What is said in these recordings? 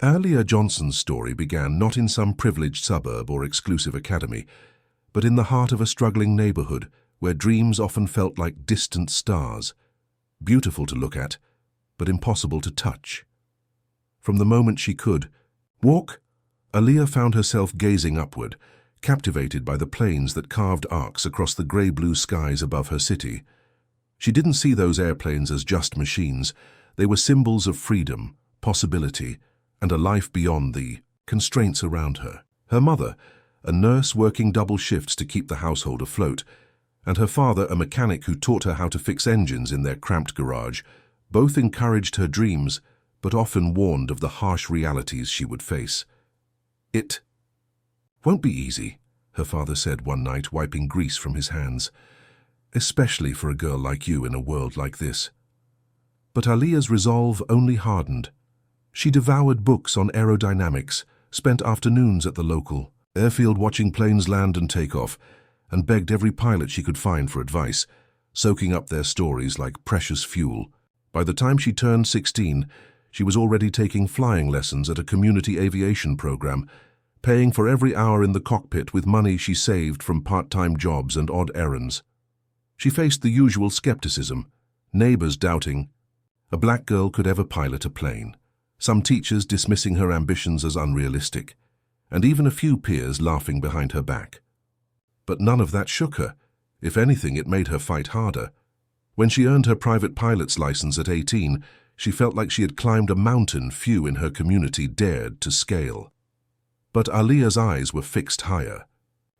Aaliyah Johnson's story began not in some privileged suburb or exclusive academy, but in the heart of a struggling neighborhood where dreams often felt like distant stars, beautiful to look at, but impossible to touch. From the moment she could walk, Aaliyah found herself gazing upward, captivated by the planes that carved arcs across the grey-blue skies above her city. She didn't see those airplanes as just machines. They were symbols of freedom, possibility, and a life beyond the constraints around her. Her mother, a nurse working double shifts to keep the household afloat, and her father, a mechanic who taught her how to fix engines in their cramped garage, both encouraged her dreams, but often warned of the harsh realities she would face. "It won't be easy," her father said one night, wiping grease from his hands, "especially for a girl like you in a world like this." But Aaliyah's resolve only hardened. She devoured books on aerodynamics, spent afternoons at the local airfield watching planes land and take off, and begged every pilot she could find for advice, soaking up their stories like precious fuel. By the time she turned 16, she was already taking flying lessons at a community aviation program, paying for every hour in the cockpit with money she saved from part-time jobs and odd errands. She faced the usual skepticism, neighbors doubting a black girl could ever pilot a plane, some teachers dismissing her ambitions as unrealistic, and even a few peers laughing behind her back. But none of that shook her. If anything, it made her fight harder. When she earned her private pilot's license at 18, she felt like she had climbed a mountain few in her community dared to scale. But Aaliyah's eyes were fixed higher.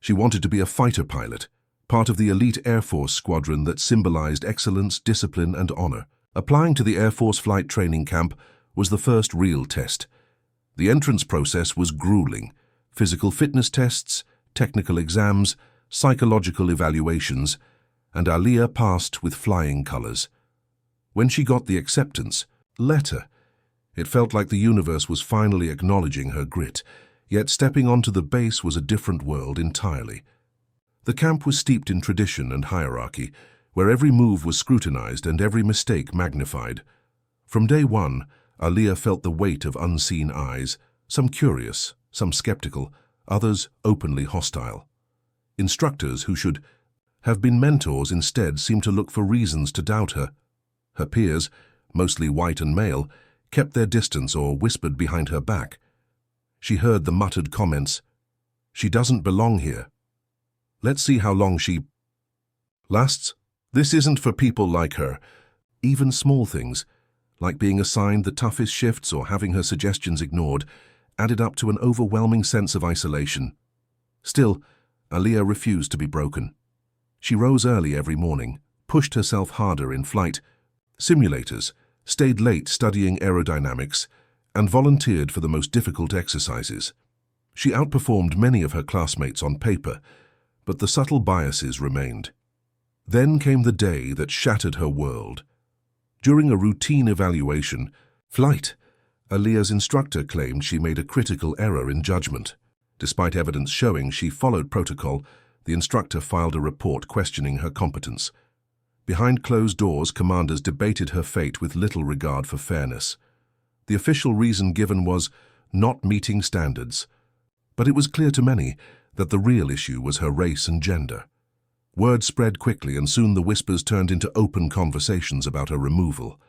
She wanted to be a fighter pilot, part of the elite Air Force squadron that symbolized excellence, discipline, and honor. Applying to the Air Force flight training camp was the first real test. The entrance process was grueling. Physical fitness tests, technical exams, psychological evaluations, and Aaliyah passed with flying colors. When she got the acceptance letter, it felt like the universe was finally acknowledging her grit, yet stepping onto the base was a different world entirely. The camp was steeped in tradition and hierarchy, where every move was scrutinized and every mistake magnified. From day one, Aaliyah felt the weight of unseen eyes, some curious, some skeptical, others openly hostile. Instructors who should have been mentors instead seemed to look for reasons to doubt her. Her peers, mostly white and male, kept their distance or whispered behind her back. She heard the muttered comments, "She doesn't belong here. Let's see how long she lasts. This isn't for people like her." Even small things, like being assigned the toughest shifts or having her suggestions ignored, added up to an overwhelming sense of isolation. Still, Aaliyah refused to be broken. She rose early every morning, pushed herself harder in flight simulators, stayed late studying aerodynamics, and volunteered for the most difficult exercises. She outperformed many of her classmates on paper, but the subtle biases remained. Then came the day that shattered her world. During a routine evaluation, flight, Aaliyah's instructor claimed she made a critical error in judgment. Despite evidence showing she followed protocol, the instructor filed a report questioning her competence. Behind closed doors, commanders debated her fate with little regard for fairness. The official reason given was not meeting standards, but it was clear to many that the real issue was her race and gender. Word spread quickly, and soon the whispers turned into open conversations about her removal.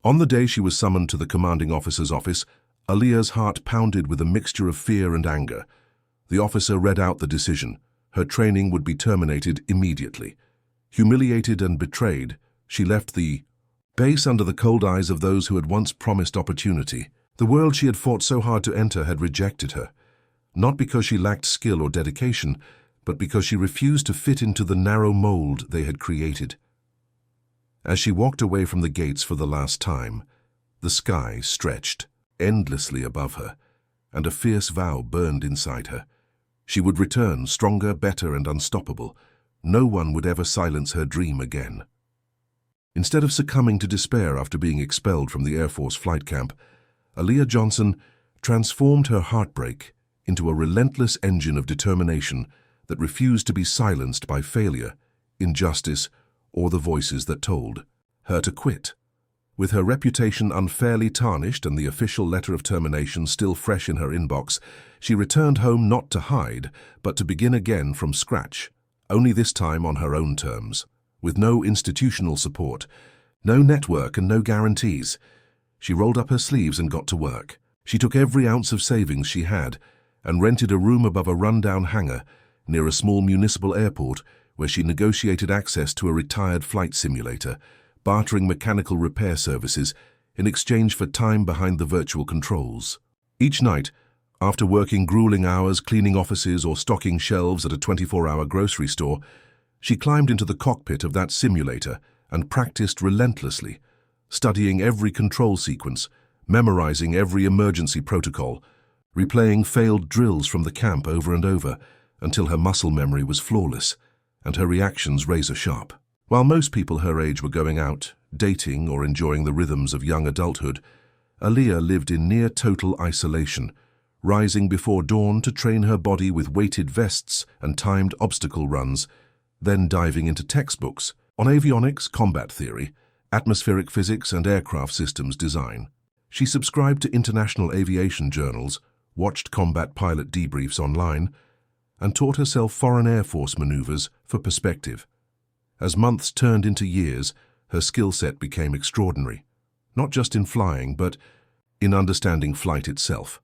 On the day she was summoned to the commanding officer's office, Aaliyah's heart pounded with a mixture of fear and anger. The officer read out the decision. Her training would be terminated immediately. Humiliated and betrayed, she left the base under the cold eyes of those who had once promised opportunity. The world she had fought so hard to enter had rejected her, not because she lacked skill or dedication, but because she refused to fit into the narrow mold they had created. As she walked away from the gates for the last time, the sky stretched endlessly above her, and a fierce vow burned inside her. She would return stronger, better, and unstoppable. No one would ever silence her dream again. Instead of succumbing to despair after being expelled from the Air Force flight camp, Aaliyah Johnson transformed her heartbreak into a relentless engine of determination that refused to be silenced by failure, injustice, or the voices that told her to quit. With her reputation unfairly tarnished and the official letter of termination still fresh in her inbox, she returned home not to hide, but to begin again from scratch, only this time on her own terms, with no institutional support, no network and no guarantees. She rolled up her sleeves and got to work. She took every ounce of savings she had and rented a room above a rundown hangar near a small municipal airport where she negotiated access to a retired flight simulator, bartering mechanical repair services in exchange for time behind the virtual controls. Each night, after working grueling hours cleaning offices or stocking shelves at a 24-hour grocery store, she climbed into the cockpit of that simulator and practiced relentlessly, studying every control sequence, memorizing every emergency protocol, replaying failed drills from the camp over and over until her muscle memory was flawless and her reactions razor-sharp. While most people her age were going out, dating, or enjoying the rhythms of young adulthood, Aaliyah lived in near-total isolation, rising before dawn to train her body with weighted vests and timed obstacle runs, then diving into textbooks on avionics, combat theory, atmospheric physics, and aircraft systems design. She subscribed to international aviation journals, watched combat pilot debriefs online, and taught herself foreign Air Force maneuvers for perspective. As months turned into years, her skill set became extraordinary, not just in flying, but in understanding flight itself.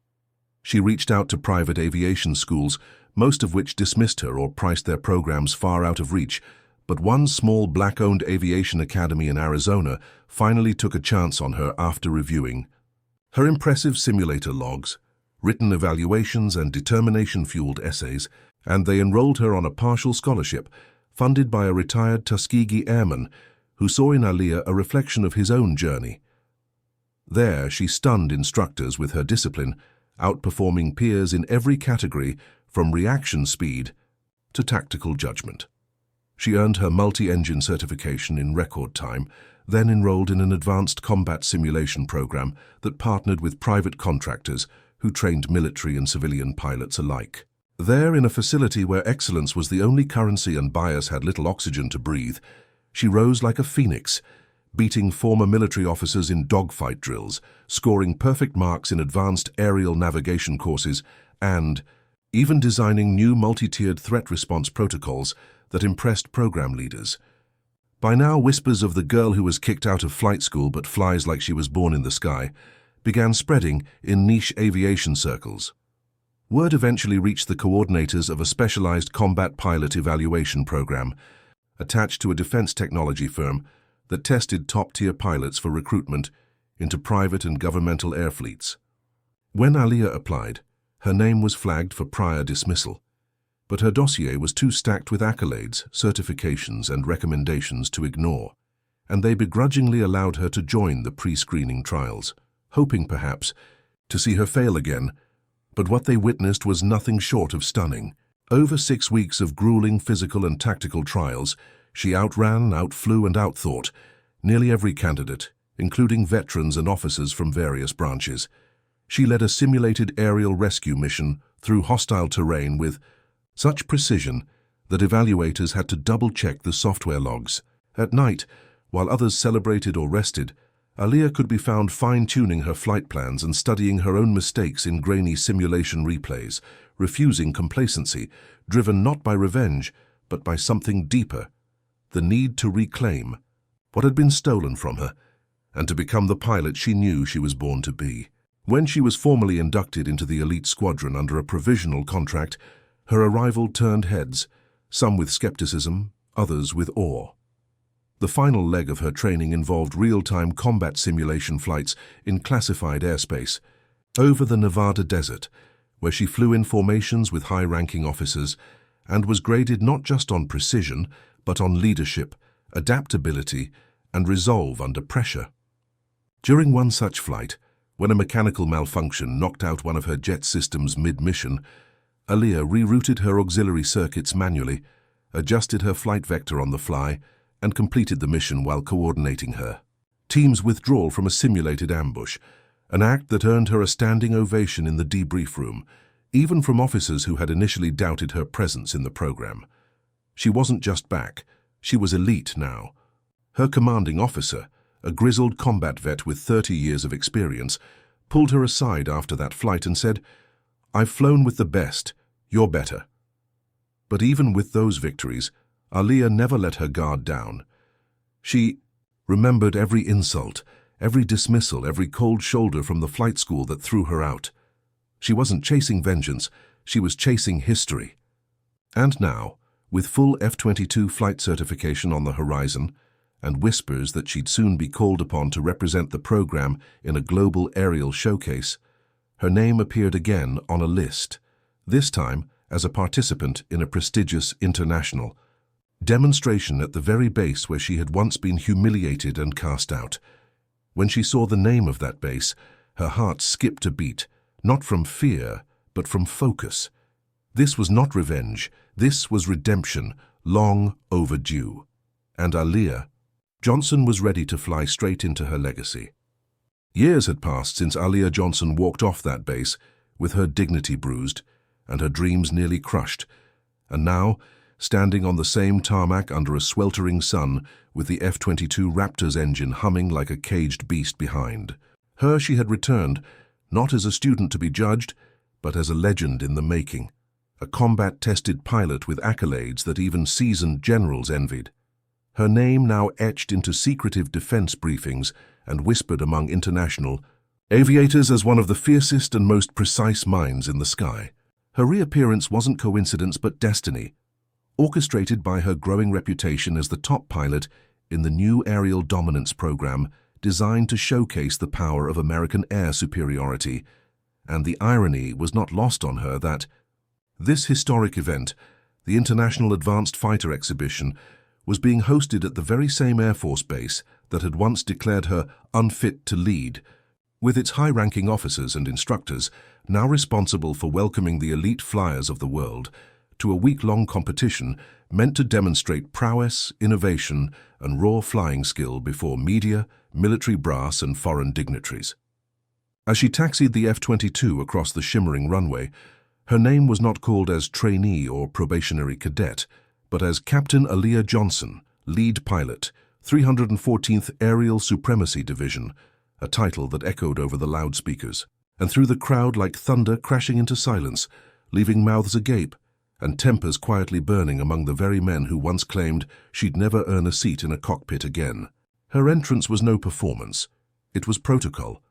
She reached out to private aviation schools, most of which dismissed her or priced their programs far out of reach, but one small black-owned aviation academy in Arizona finally took a chance on her after reviewing her impressive simulator logs, written evaluations, and determination-fueled essays, and they enrolled her on a partial scholarship funded by a retired Tuskegee airman who saw in Aaliyah a reflection of his own journey. There, she stunned instructors with her discipline, outperforming peers in every category from reaction speed to tactical judgment. She earned her multi-engine certification in record time, then enrolled in an advanced combat simulation program that partnered with private contractors who trained military and civilian pilots alike. There, in a facility where excellence was the only currency and bias had little oxygen to breathe, she rose like a phoenix, beating former military officers in dogfight drills, scoring perfect marks in advanced aerial navigation courses, and even designing new multi-tiered threat response protocols that impressed program leaders. By now, whispers of the girl who was kicked out of flight school but flies like she was born in the sky began spreading in niche aviation circles. Word eventually reached the coordinators of a specialized combat pilot evaluation program attached to a defense technology firm that tested top-tier pilots for recruitment into private and governmental air fleets. When Aaliyah applied, her name was flagged for prior dismissal, but her dossier was too stacked with accolades, certifications, and recommendations to ignore, and they begrudgingly allowed her to join the pre-screening trials, hoping, perhaps, to see her fail again. But what they witnessed was nothing short of stunning. Over 6 weeks of grueling physical and tactical trials, she outran, outflew, and outthought nearly every candidate, including veterans and officers from various branches. She led a simulated aerial rescue mission through hostile terrain with such precision that evaluators had to double-check the software logs. At night, while others celebrated or rested, Aaliyah could be found fine-tuning her flight plans and studying her own mistakes in grainy simulation replays, refusing complacency, driven not by revenge, but by something deeper, the need to reclaim what had been stolen from her, and to become the pilot she knew she was born to be. When she was formally inducted into the elite squadron under a provisional contract, her arrival turned heads, some with skepticism, others with awe. The final leg of her training involved real-time combat simulation flights in classified airspace over the Nevada desert, where she flew in formations with high-ranking officers and was graded not just on precision, but on leadership, adaptability, and resolve under pressure. During one such flight, when a mechanical malfunction knocked out one of her jet systems mid-mission, Aaliyah rerouted her auxiliary circuits manually, adjusted her flight vector on the fly, and completed the mission while coordinating her team's withdrawal from a simulated ambush, an act that earned her a standing ovation in the debrief room, even from officers who had initially doubted her presence in the program. She wasn't just back, she was elite now. Her commanding officer, a grizzled combat vet with 30 years of experience, pulled her aside after that flight and said, "I've flown with the best. You're better." But even with those victories, Aliyah never let her guard down. She remembered every insult, every dismissal, every cold shoulder from the flight school that threw her out. She wasn't chasing vengeance, she was chasing history. And now, with full F-22 flight certification on the horizon, and whispers that she'd soon be called upon to represent the program in a global aerial showcase, her name appeared again on a list, this time as a participant in a prestigious international demonstration at the very base where she had once been humiliated and cast out. When she saw the name of that base, her heart skipped a beat, not from fear, but from focus. This was not revenge, this was redemption, long overdue. And Aliyah Johnson was ready to fly straight into her legacy. Years had passed since Aliyah Johnson walked off that base, with her dignity bruised and her dreams nearly crushed, and now, standing on the same tarmac under a sweltering sun with the F-22 Raptor's engine humming like a caged beast behind. Her she had returned, not as a student to be judged, but as a legend in the making, a combat-tested pilot with accolades that even seasoned generals envied. Her name now etched into secretive defense briefings and whispered among international aviators as one of the fiercest and most precise minds in the sky. Her reappearance wasn't coincidence but destiny, orchestrated by her growing reputation as the top pilot in the new aerial dominance program designed to showcase the power of American air superiority. And the irony was not lost on her that this historic event, the International Advanced Fighter Exhibition, was being hosted at the very same Air Force base that had once declared her unfit to lead, with its high-ranking officers and instructors now responsible for welcoming the elite flyers of the world to a week-long competition meant to demonstrate prowess, innovation, and raw flying skill before media, military brass, and foreign dignitaries. As she taxied the F-22 across the shimmering runway, her name was not called as trainee or probationary cadet, but as Captain Aliyah Johnson, lead pilot, 314th Aerial Supremacy Division, a title that echoed over the loudspeakers, and through the crowd like thunder crashing into silence, leaving mouths agape and tempers quietly burning among the very men who once claimed she'd never earn a seat in a cockpit again. Her entrance was no performance. It was protocol,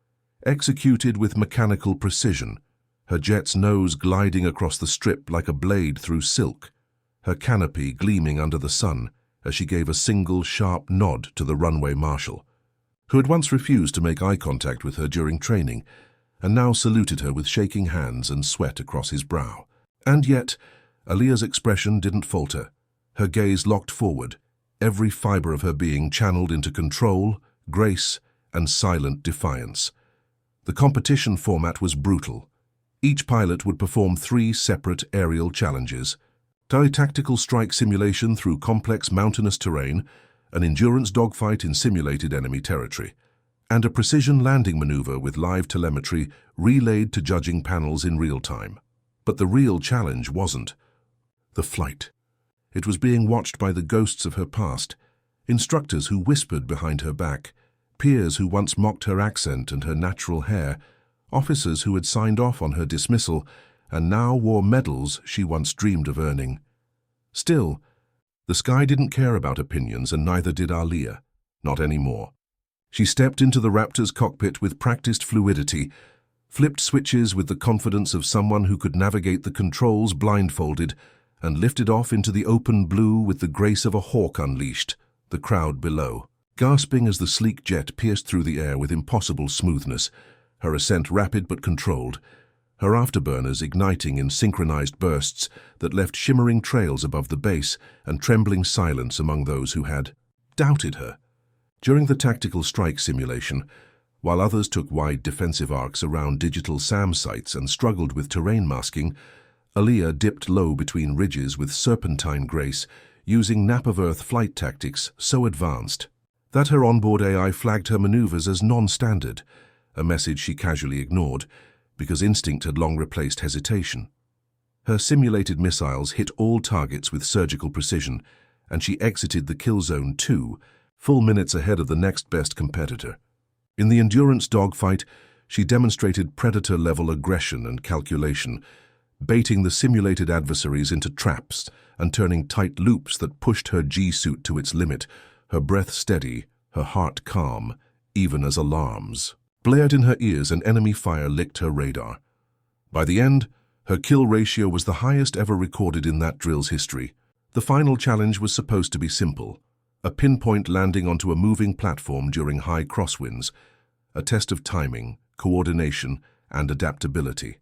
executed with mechanical precision, her jet's nose gliding across the strip like a blade through silk, her canopy gleaming under the sun as she gave a single sharp nod to the runway marshal, who had once refused to make eye contact with her during training and now saluted her with shaking hands and sweat across his brow. And yet, Aliyah's expression didn't falter. Her gaze locked forward, every fiber of her being channeled into control, grace, and silent defiance. The competition format was brutal. Each pilot would perform 3 separate aerial challenges: a tactical strike simulation through complex mountainous terrain, an endurance dogfight in simulated enemy territory, and a precision landing maneuver with live telemetry relayed to judging panels in real time. But the real challenge wasn't the flight. It was being watched by the ghosts of her past, instructors who whispered behind her back, peers who once mocked her accent and her natural hair, officers who had signed off on her dismissal and now wore medals she once dreamed of earning. Still, the sky didn't care about opinions, and neither did Aliyah, not anymore. She stepped into the Raptor's cockpit with practiced fluidity, flipped switches with the confidence of someone who could navigate the controls blindfolded, and lifted off into the open blue with the grace of a hawk unleashed, the crowd below, gasping as the sleek jet pierced through the air with impossible smoothness, her ascent rapid but controlled, her afterburners igniting in synchronized bursts that left shimmering trails above the base and trembling silence among those who had doubted her. During the tactical strike simulation, while others took wide defensive arcs around digital SAM sites and struggled with terrain masking, Aliyah dipped low between ridges with serpentine grace, using nap-of-earth flight tactics so advanced that her onboard AI flagged her maneuvers as non-standard, a message she casually ignored because instinct had long replaced hesitation. Her simulated missiles hit all targets with surgical precision, and she exited the kill zone too, full minutes ahead of the next best competitor. In the endurance dogfight, she demonstrated predator-level aggression and calculation, baiting the simulated adversaries into traps and turning tight loops that pushed her G-suit to its limit, her breath steady, her heart calm, even as alarms blared in her ears and enemy fire licked her radar. By the end, her kill ratio was the highest ever recorded in that drill's history. The final challenge was supposed to be simple, a pinpoint landing onto a moving platform during high crosswinds, a test of timing, coordination, and adaptability.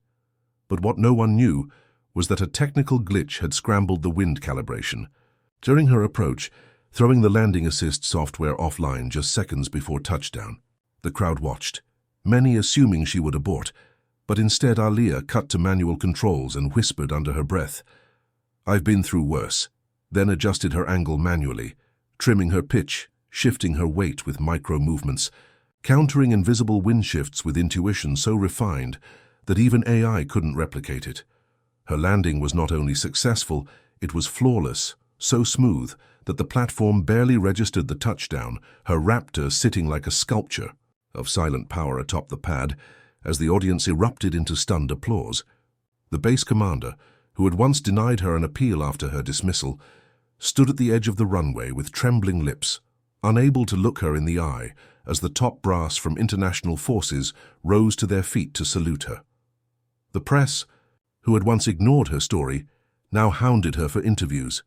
But what no one knew was that a technical glitch had scrambled the wind calibration. During her approach, throwing the landing assist software offline just seconds before touchdown, the crowd watched, many assuming she would abort, but instead Aliyah cut to manual controls and whispered under her breath, "I've been through worse," then adjusted her angle manually, trimming her pitch, shifting her weight with micro-movements, countering invisible wind shifts with intuition so refined that even AI couldn't replicate it. Her landing was not only successful, it was flawless, so smooth that the platform barely registered the touchdown, her Raptor sitting like a sculpture of silent power atop the pad as the audience erupted into stunned applause. The base commander, who had once denied her an appeal after her dismissal, stood at the edge of the runway with trembling lips, unable to look her in the eye as the top brass from international forces rose to their feet to salute her. The press, who had once ignored her story, now hounded her for interviews.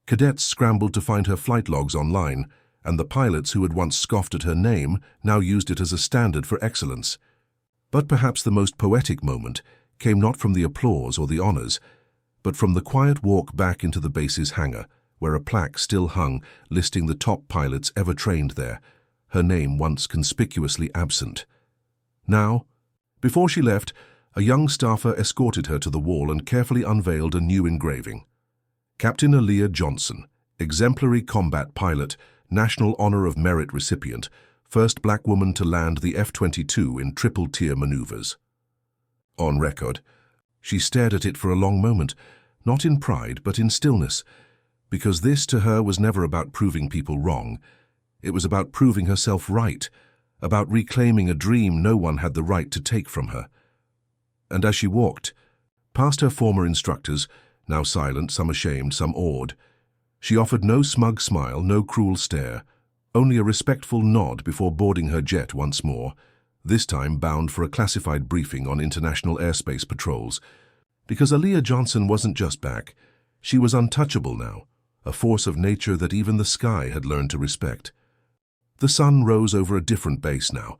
Cadets scrambled to find her flight logs online, and the pilots who had once scoffed at her name now used it as a standard for excellence. But perhaps the most poetic moment came not from the applause or the honors, but from the quiet walk back into the base's hangar, where a plaque still hung listing the top pilots ever trained there, her name once conspicuously absent. Now, before she left, a young staffer escorted her to the wall and carefully unveiled a new engraving. Captain Aliyah Johnson, exemplary combat pilot, National Honor of Merit recipient, first black woman to land the F-22 in triple-tier maneuvers. On record, she stared at it for a long moment, not in pride but in stillness, because this to her was never about proving people wrong. It was about proving herself right, about reclaiming a dream no one had the right to take from her. And as she walked, past her former instructors, now silent, some ashamed, some awed, she offered no smug smile, no cruel stare, only a respectful nod before boarding her jet once more, this time bound for a classified briefing on international airspace patrols. Because Aliyah Johnson wasn't just back, she was untouchable now, a force of nature that even the sky had learned to respect. The sun rose over a different base now,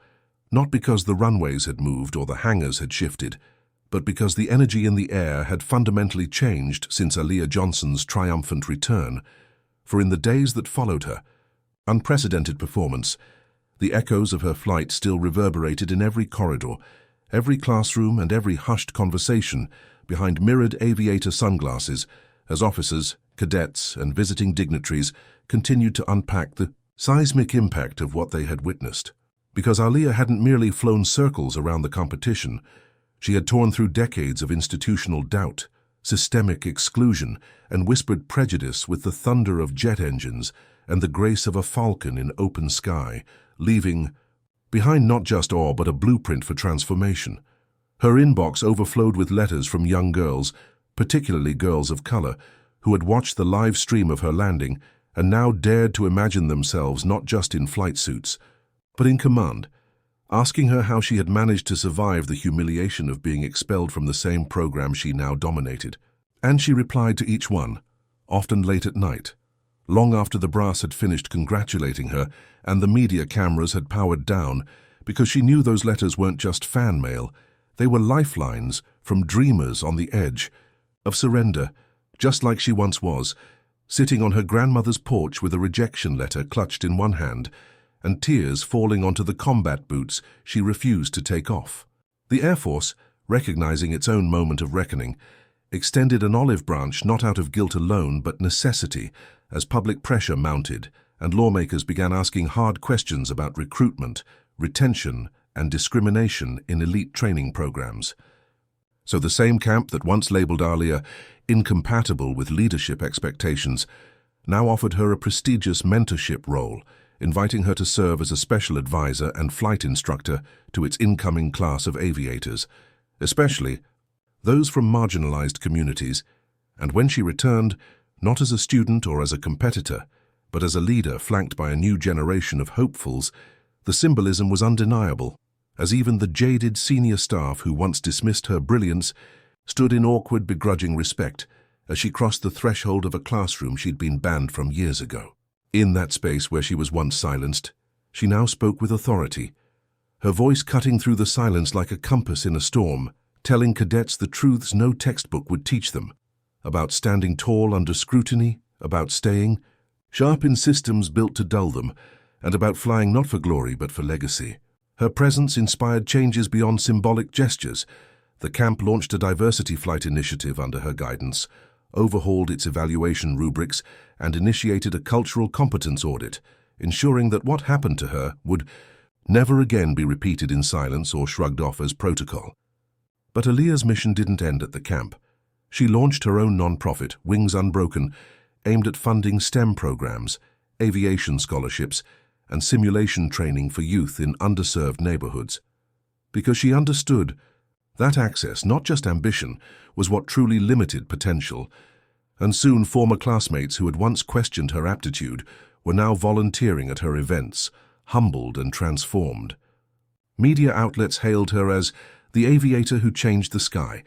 not because the runways had moved or the hangars had shifted, but because the energy in the air had fundamentally changed since Aliyah Johnson's triumphant return. For in the days that followed her unprecedented performance, the echoes of her flight still reverberated in every corridor, every classroom and every hushed conversation behind mirrored aviator sunglasses as officers, cadets, and visiting dignitaries continued to unpack the seismic impact of what they had witnessed. Because Aliyah hadn't merely flown circles around the competition, she had torn through decades of institutional doubt, systemic exclusion, and whispered prejudice with the thunder of jet engines and the grace of a falcon in open sky, leaving behind not just awe but a blueprint for transformation. Her inbox overflowed with letters from young girls, particularly girls of color, who had watched the live stream of her landing and now dared to imagine themselves not just in flight suits, but in command, asking her how she had managed to survive the humiliation of being expelled from the same program she now dominated. And she replied to each one, often late at night, long after the brass had finished congratulating her and the media cameras had powered down, because she knew those letters weren't just fan mail, they were lifelines from dreamers on the edge of surrender, just like she once was, sitting on her grandmother's porch with a rejection letter clutched in one hand, and tears falling onto the combat boots she refused to take off. The Air Force, recognizing its own moment of reckoning, extended an olive branch not out of guilt alone but necessity as public pressure mounted and lawmakers began asking hard questions about recruitment, retention, and discrimination in elite training programs. So the same camp that once labeled Aliyah incompatible with leadership expectations now offered her a prestigious mentorship role inviting her to serve as a special advisor and flight instructor to its incoming class of aviators, especially those from marginalized communities. And when she returned, not as a student or as a competitor, but as a leader flanked by a new generation of hopefuls, the symbolism was undeniable, as even the jaded senior staff who once dismissed her brilliance stood in awkward, begrudging respect as she crossed the threshold of a classroom she'd been banned from years ago. In that space where she was once silenced, she now spoke with authority, her voice cutting through the silence like a compass in a storm, telling cadets the truths no textbook would teach them, about standing tall under scrutiny, about staying sharp in systems built to dull them, and about flying not for glory but for legacy. Her presence inspired changes beyond symbolic gestures. The camp launched a diversity flight initiative under her guidance, overhauled its evaluation rubrics, and initiated a cultural competence audit, ensuring that what happened to her would never again be repeated in silence or shrugged off as protocol. But Aliyah's mission didn't end at the camp. She launched her own non-profit, Wings Unbroken, aimed at funding STEM programs, aviation scholarships, and simulation training for youth in underserved neighborhoods. Because she understood that access, not just ambition, was what truly limited potential, and soon former classmates who had once questioned her aptitude were now volunteering at her events, humbled and transformed. Media outlets hailed her as the aviator who changed the sky,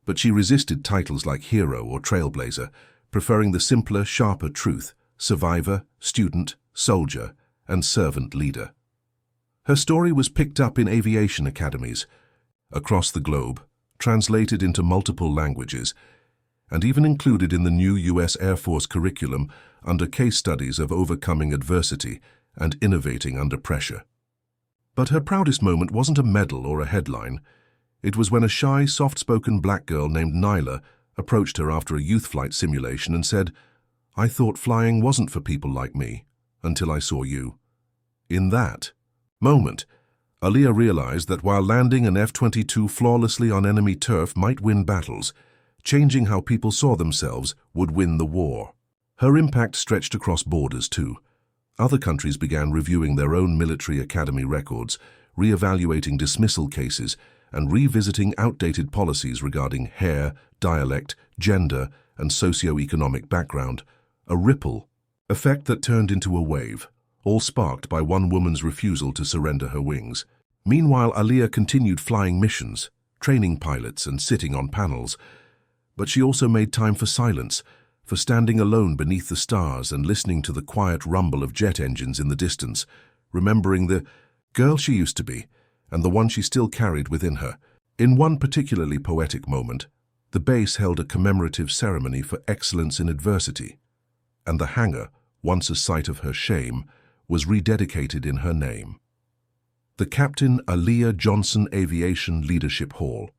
but she resisted titles like hero or trailblazer, preferring the simpler, sharper truth: survivor, student, soldier, and servant leader. Her story was picked up in aviation academies across the globe, translated into multiple languages, and even included in the new U.S. Air Force curriculum under case studies of overcoming adversity and innovating under pressure. But her proudest moment wasn't a medal or a headline. It was when a shy, soft-spoken black girl named Nyla approached her after a youth flight simulation and said, "I thought flying wasn't for people like me, until I saw you." In that moment, Aliyah realized that while landing an F-22 flawlessly on enemy turf might win battles, changing how people saw themselves would win the war. Her impact stretched across borders too. Other countries began reviewing their own military academy records, re-evaluating dismissal cases, and revisiting outdated policies regarding hair, dialect, gender, and socio-economic background. A ripple effect that turned into a wave, all sparked by one woman's refusal to surrender her wings. Meanwhile, Aliyah continued flying missions, training pilots and sitting on panels. But she also made time for silence, for standing alone beneath the stars and listening to the quiet rumble of jet engines in the distance, remembering the girl she used to be and the one she still carried within her. In one particularly poetic moment, the base held a commemorative ceremony for excellence in adversity, and the hangar, once a site of her shame, was rededicated in her name. The Captain Aliyah Johnson Aviation Leadership Hall.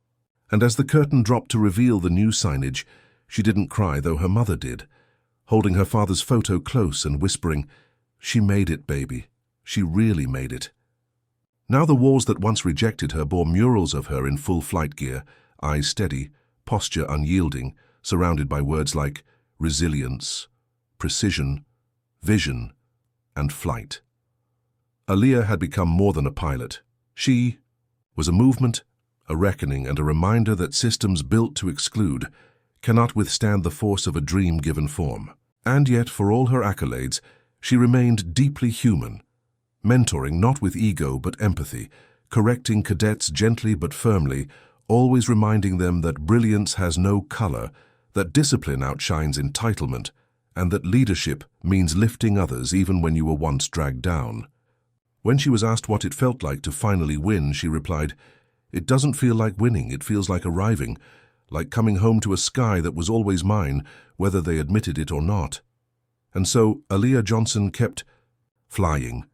And as the curtain dropped to reveal the new signage, she didn't cry, though her mother did, holding her father's photo close and whispering, "She made it, baby. She really made it." Now the walls that once rejected her bore murals of her in full flight gear, eyes steady, posture unyielding, surrounded by words like resilience, precision, vision, and flight. Aliyah had become more than a pilot. She was a movement, a reckoning, and a reminder that systems built to exclude cannot withstand the force of a dream given form. And yet, for all her accolades, she remained deeply human, mentoring not with ego but empathy, correcting cadets gently but firmly, always reminding them that brilliance has no color, that discipline outshines entitlement, and that leadership means lifting others even when you were once dragged down. When she was asked what it felt like to finally win, she replied, "It doesn't feel like winning, it feels like arriving, like coming home to a sky that was always mine, whether they admitted it or not." And so Aliyah Johnson kept flying,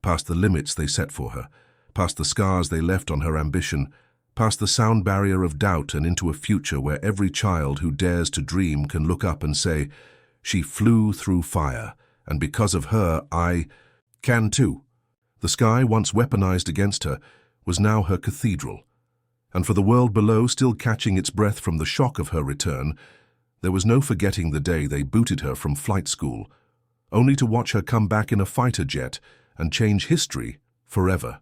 past the limits they set for her, past the scars they left on her ambition, past the sound barrier of doubt and into a future where every child who dares to dream can look up and say, "She flew through fire, and because of her, I can too." The sky, once weaponized against her, was now her cathedral. And for the world below, still catching its breath from the shock of her return, there was no forgetting the day they booted her from flight school, only to watch her come back in a fighter jet and change history forever.